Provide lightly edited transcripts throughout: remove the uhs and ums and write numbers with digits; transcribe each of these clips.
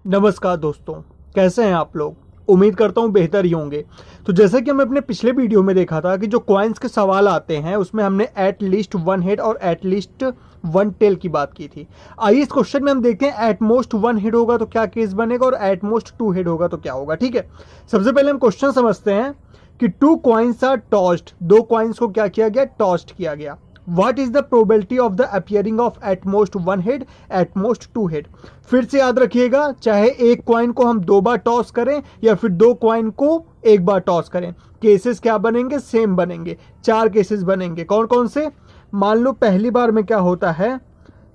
नमस्कार दोस्तों, कैसे हैं आप लोग। उम्मीद करता हूँ बेहतर ही होंगे। तो जैसा कि हमने अपने पिछले वीडियो में देखा था कि जो कॉइन्स के सवाल आते हैं उसमें हमने एट लीस्ट वन हेड और एट लीस्ट वन टेल की बात की थी। आइए इस क्वेश्चन में हम देखते हैं एट मोस्ट वन हेड होगा तो क्या केस बनेगा और एट मोस्ट टू हेड होगा तो क्या होगा। ठीक है, सबसे पहले हम क्वेश्चन समझते हैं कि टू कॉइन्स आर टॉस्ड, दो कॉइन्स को क्या किया गया, टॉस्ट किया गया। What is the probability of the appearing of at most one head, at most two head? फिर से याद रखिएगा, चाहे एक कॉइन को हम दो बार टॉस करें या फिर दो कॉइन को एक बार टॉस करें, केसेस क्या बनेंगे, सेम बनेंगे। चार केसेस बनेंगे, कौन कौन से। मान लो पहली बार में क्या होता है,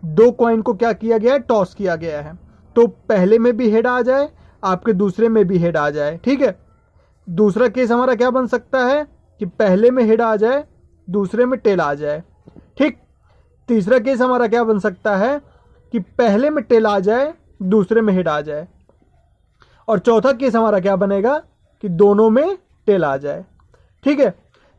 दो कॉइन को क्या किया गया है, टॉस किया गया है, तो पहले में भी हेड आ जाए, आपके दूसरे में भी हेड आ जाए। ठीक है, दूसरा केस हमारा क्या बन सकता है कि पहले में हेड आ जाए, दूसरे में टेल आ जाए। ठीक, तीसरा केस हमारा क्या बन सकता है कि पहले में टेल आ जाए, दूसरे में हेड आ जाए। और चौथा केस हमारा क्या बनेगा कि दोनों में टेल आ जाए। ठीक है,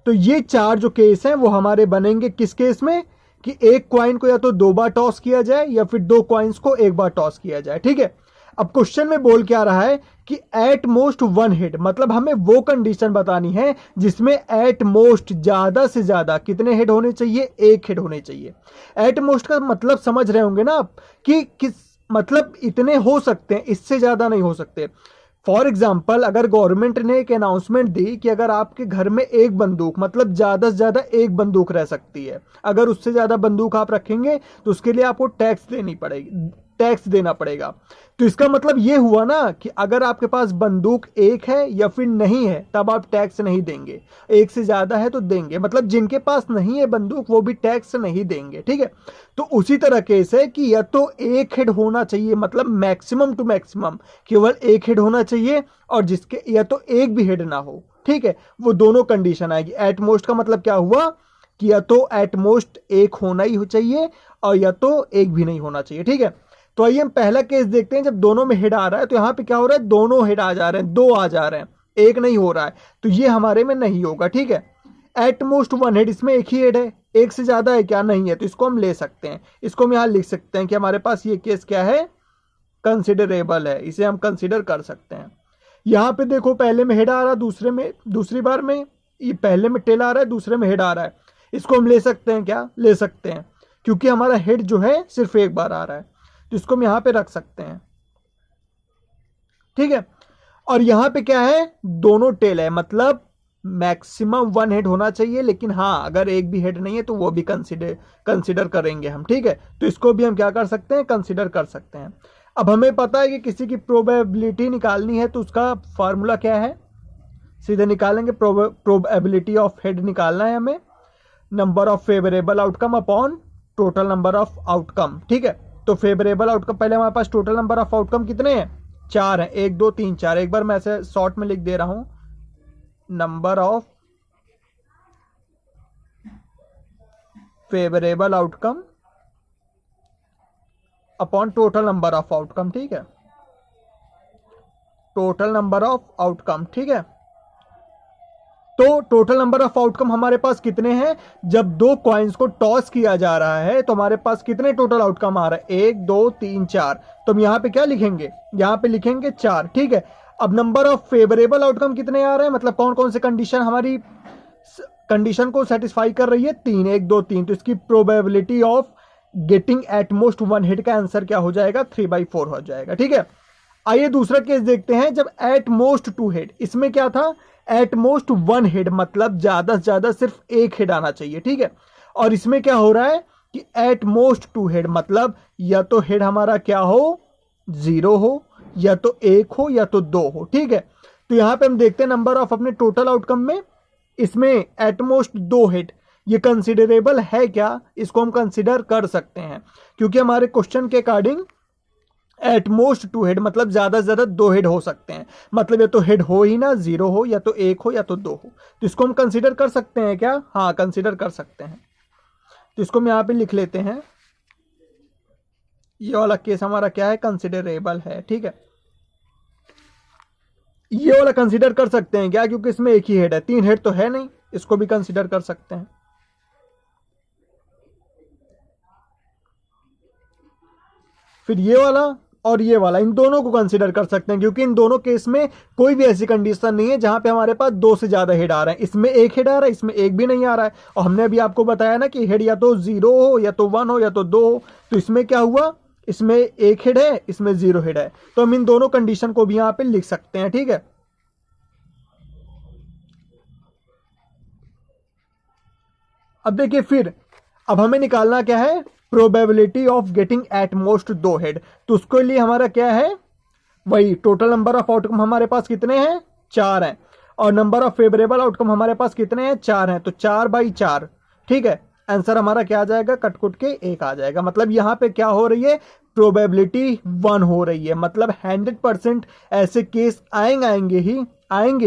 तो ये चार जो केस हैं वो हमारे बनेंगे किस केस में कि एक कॉइन को या तो दो बार टॉस किया जाए या फिर दो कॉइन्स को एक बार टॉस किया जाए। ठीक है, अब क्वेश्चन में बोल क्या रहा है कि एट मोस्ट वन हेड, मतलब हमें वो कंडीशन बतानी है जिसमें एट मोस्ट ज्यादा से ज्यादा कितने हेड होने चाहिए, एक हेड होने चाहिए। एट मोस्ट का मतलब समझ रहे होंगे ना आप कि किस मतलब इतने हो सकते हैं, इससे ज्यादा नहीं हो सकते। फॉर एग्जाम्पल, अगर गवर्नमेंट ने एक अनाउंसमेंट दी कि अगर आपके घर में एक बंदूक, मतलब ज्यादा से ज्यादा एक बंदूक रह सकती है, अगर उससे ज्यादा बंदूक आप रखेंगे तो उसके लिए आपको टैक्स देना पड़ेगा। तो इसका मतलब ये हुआ ना कि अगर आपके पास बंदूक एक है या फिर नहीं है तब आप टैक्स नहीं देंगे, एक से ज्यादा है तो देंगे। मतलब जिनके पास नहीं है बंदूक वो भी टैक्स नहीं देंगे। ठीक है, तो उसी तरह केस है कि या तो एक हेड होना चाहिए, मतलब मैक्सिमम टू मैक्सिमम केवल एक हेड होना चाहिए, और जिसके या तो एक भी हेड ना हो। ठीक है, वो दोनों कंडीशन आएगी। एट मोस्ट का मतलब क्या हुआ कि या तो एट मोस्ट एक होना ही चाहिए और या तो एक भी नहीं होना चाहिए। ठीक है, तो आइए हम पहला केस देखते हैं। जब दोनों में हेड आ रहा है तो यहां पे क्या हो रहा है, दोनों हेड आ जा रहे हैं, दो आ जा रहे हैं, एक नहीं हो रहा है, तो ये हमारे में नहीं होगा। ठीक है, एट मोस्ट वन हेड, इसमें एक ही हेड है, एक से ज्यादा है क्या, नहीं है, तो इसको हम ले सकते हैं। इसको हम यहां लिख सकते हैं कि हमारे पास ये केस क्या है, कंसिडरेबल है, इसे हम कंसिडर कर सकते हैं। यहां पे देखो पहले में हेड आ रहा है, दूसरी बार में ये पहले में टेल आ रहा है, दूसरे में हेड आ रहा है, इसको हम ले सकते हैं क्या, ले सकते हैं, क्योंकि हमारा हेड जो है सिर्फ एक बार आ रहा है, तो इसको हम यहां पे रख सकते हैं। ठीक है, और यहां पे क्या है, दोनों टेल है, मतलब मैक्सिमम वन हेड होना चाहिए, लेकिन हाँ अगर एक भी हेड नहीं है तो वो भी कंसिडर करेंगे हम। ठीक है, तो इसको भी हम क्या कर सकते हैं, कंसिडर कर सकते हैं। अब हमें पता है कि किसी की प्रोबेबिलिटी निकालनी है तो उसका फॉर्मूला क्या है, सीधे निकालेंगे, प्रोबेबिलिटी ऑफ हेड निकालना है हमें, number of favourable outcome upon total number of outcome. ठीक है, तो फेवरेबल आउटकम, पहले हमारे पास टोटल नंबर ऑफ आउटकम कितने हैं, चार हैं, एक दो तीन चार। एक बार मैं ऐसे शॉर्ट में लिख दे रहा हूं, number of favourable outcome upon total number of outcome. ठीक है, टोटल नंबर ऑफ आउटकम। ठीक है, तो टोटल नंबर ऑफ आउटकम हमारे पास कितने हैं, जब दो कॉइन्स को टॉस किया जा रहा है तो हमारे पास कितने टोटल आउटकम आ रहा है, एक दो तीन चार। तो हम यहां पे क्या लिखेंगे, यहां पे लिखेंगे चार। ठीक है, अब नंबर ऑफ फेवरेबल आउटकम कितने आ रहे हैं, मतलब कौन कौन से कंडीशन हमारी कंडीशन को सेटिस्फाई कर रही है, तीन, एक दो तीन, तो इसकी probability of getting at most one head का आंसर क्या हो जाएगा, 3/4 हो जाएगा। ठीक है, आइए दूसरा केस देखते हैं। जब एट मोस्ट टू हेड, इसमें क्या था, एट मोस्ट वन हेड, मतलब ज्यादा से ज्यादा सिर्फ एक हेड आना चाहिए। ठीक है, और इसमें क्या हो रहा है कि एट मोस्ट टू हेड, मतलब या तो हेड हमारा क्या हो, जीरो हो, या तो एक हो, या तो दो हो। ठीक है, तो यहां पे हम देखते हैं नंबर ऑफ अपने टोटल आउटकम में, इसमें एट मोस्ट दो हेड, ये कंसिडरेबल है क्या, इसको हम कंसिडर कर सकते हैं, क्योंकि हमारे क्वेश्चन के according at most two head मतलब ज्यादा से ज्यादा दो हेड हो सकते हैं, मतलब या तो हेड हो ही ना, जीरो हो, या तो एक हो, या तो दो हो, तो इसको हम कंसीडर कर सकते हैं क्या, हाँ कंसीडर कर सकते हैं। तो इसको हम यहां पे लिख लेते हैं, ये वाला केस हमारा क्या है, कंसिडरेबल है। ठीक है, ये वाला कंसीडर कर सकते हैं क्या, क्योंकि इसमें एक ही हेड है, तीन हेड तो है नहीं, इसको भी कंसीडर कर सकते हैं। फिर ये वाला और ये वाला, इन दोनों को कंसीडर कर सकते हैं, क्योंकि इन दोनों केस में कोई भी ऐसी कंडीशन नहीं है जहां पे हमारे पास दो से ज्यादा हेड आ रहे हैं। इसमें एक हेड आ रहा है, इसमें एक भी नहीं आ रहा है। और हमने अभी आपको बताया ना कि हेड या तो 0 हो, या तो 1 हो, या तो 2 हो। तो इसमें क्या हुआ, इसमें एक हेड है, इसमें 0 हेड है। तो हम इन दोनों कंडीशन को भी यहां पे लिख सकते हैं, ठीक है। अब देखिए फिर, अब हमें निकालना क्या है, probability of getting at most 2 head. तो उसके लिए हमारा क्या है, वही टोटल नंबर ऑफ आउटकम हमारे पास कितने हैं, 4 हैं। और नंबर ऑफ फेवरेबल आउटकम हमारे पास कितने हैं, 4 हैं। तो 4/4, ठीक है। आंसर हमारा क्या आ जाएगा, कट कुट के 1 आ जाएगा। मतलब यहां पे क्या हो रही है, प्रोबेबिलिटी 1 हो रही है। मतलब 100% ऐसे केस आएंगे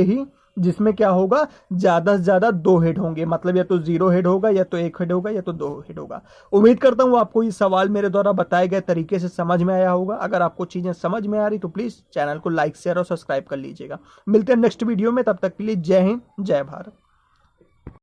ही जिसमें क्या होगा, ज्यादा से ज्यादा 2 हेड होंगे। मतलब या तो 0 हेड होगा, या तो 1 हेड होगा, या तो 2 हेड होगा। उम्मीद करता हूं आपको ये सवाल मेरे द्वारा बताए गए तरीके से समझ में आया होगा। अगर आपको चीजें समझ में आ रही तो प्लीज चैनल को लाइक शेयर और सब्सक्राइब कर लीजिएगा। मिलते हैं नेक्स्ट वीडियो में, तब तक के लिए जय हिंद, जय भारत।